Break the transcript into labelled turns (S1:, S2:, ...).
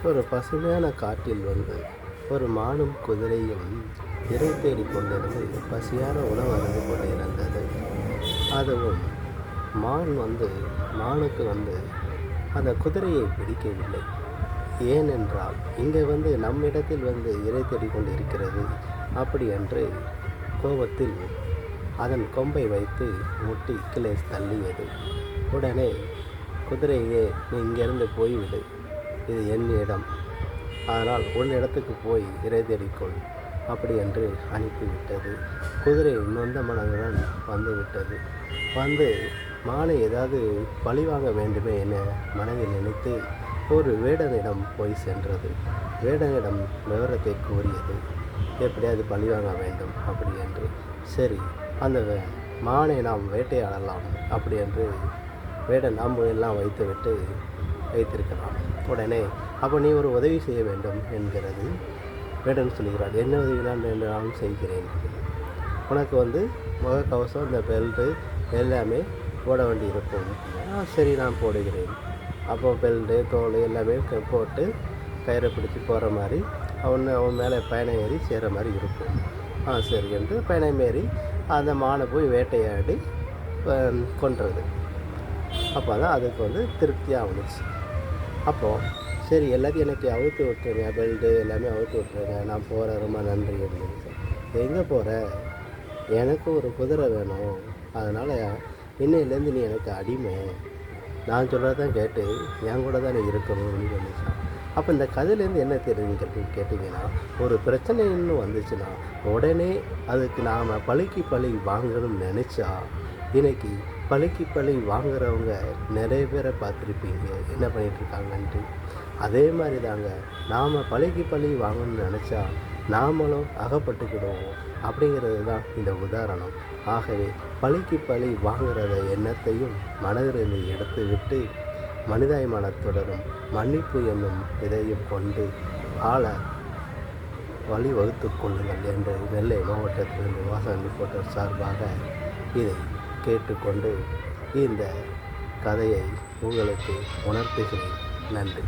S1: ஒரு பசுமையான காட்டில் ஒரு மானும் குதிரையும் இரை தேடிக் கொண்டிருந்து பசியான உணவு அருந்து கொண்டிருந்தது. அதுவும் மான் மானுக்கு அந்த குதிரையை பிடிக்கவில்லை. ஏனென்றால் இங்கே நம்மிடத்தில் இரை தேடிக் கொண்டு இருக்கிறது அப்படி என்று கோபத்தில் அதன் கொம்பை வைத்து முட்டி கீழே தள்ளியது. உடனே குதிரையே, நீ இங்கிருந்து போய்விடு, இது என் இடம், அதனால் உன் இடத்துக்கு போய் இரை தேடிக்கொள் அப்படி என்று அனுப்பிவிட்டது. குதிரை நொந்த மனதுடன் வந்துவிட்டது. மானை ஏதாவது பழிவாங்க வேண்டுமே என மனதில் நினைத்து ஒரு வேடனிடம் போய் சென்றது. வேடனிடம் விவரத்தை கூறியது, எப்படியாவது பழிவாங்க வேண்டும் அப்படி என்று. சரி, அந்த மானை நாம் வேட்டையாடலாம் அப்படி என்று வேடன் அம்பு எல்லாம் வைத்திருக்கிறான். உடனே அப்போ நீ ஒரு உதவி செய்ய வேண்டும் என்கிறது. வேடன் சொல்கிறான், என்ன உதவி நான் செய்கிறேன். உனக்கு முகக்கவசம், இந்த பெல்ட்டு எல்லாமே போட வேண்டி இருக்கும். சரி, நான் போடுகிறேன். அப்போ பெல்ட்டு தோல் எல்லாமே போட்டு கயிறை பிடிச்சி போகிற மாதிரி அவன் மேலே பயணம் ஏறி சேர்கிற மாதிரி இருக்கும். சரி என்று பயணம் ஏறி அந்த மானை போய் வேட்டையாடி கொன்றது. அப்போ தான் அதுக்கு திருப்தியாக வந்துச்சு. அப்போது சரி, எல்லாத்தையும் எனக்கு அவுத்து விட்டுருங்க, பெல்ட்டு எல்லாமே அவுத்து விட்டுருங்க, நான் போகிறேன், ரொம்ப நன்றி அப்படின்னு. எங்கே போகிற? எனக்கு ஒரு குதிரை வேணும், அதனால் இன்னையிலேருந்து நீ எனக்கு அடிமை, நான் சொல்கிறதான் கேட்டு என் கூட தான் நீ இருக்கணும் அப்படின்னு சொல்லிச்சான். அப்போ இந்த கதையிலேருந்து என்ன தெரிஞ்சுக்கிறது கேட்டிங்கன்னா, ஒரு பிரச்சனைன்னு வந்துச்சுன்னா உடனே அதுக்கு நாம் பழிக்கு பழி வாங்கணும்னு நினச்சா இன்றைக்கி பழிக்கு பழி வாங்குறவங்க நிறைய பேரை பார்த்துருப்பீங்க என்ன பண்ணிகிட்ருக்காங்கன்ட்டு. அதே மாதிரி தாங்க, நாம் பழிக்கு பழி வாங்கணும்னு நினச்சா நாமளும் அகப்பட்டுக்கிடுவோம் அப்படிங்கிறது தான் இந்த உதாரணம். ஆகவே பழிக்கு பழி வாங்குறத எண்ணத்தையும் மனதிலிருந்து எடுத்து விட்டு மனிதாயமானத்துடனும் மன்னிப்பு என்னும் இதையும் கொண்டு ஆள வழிவகுத்து கொள்ளுங்கள் என்று நெல்லை மாவட்டத்திலிருந்து வாசன் ரிப்போர்ட்டர் சார்பாக இதை கேட்டுக்கொண்டு இந்த கதையை உங்களுக்கு உணர்த்துகிறேன். நன்றி.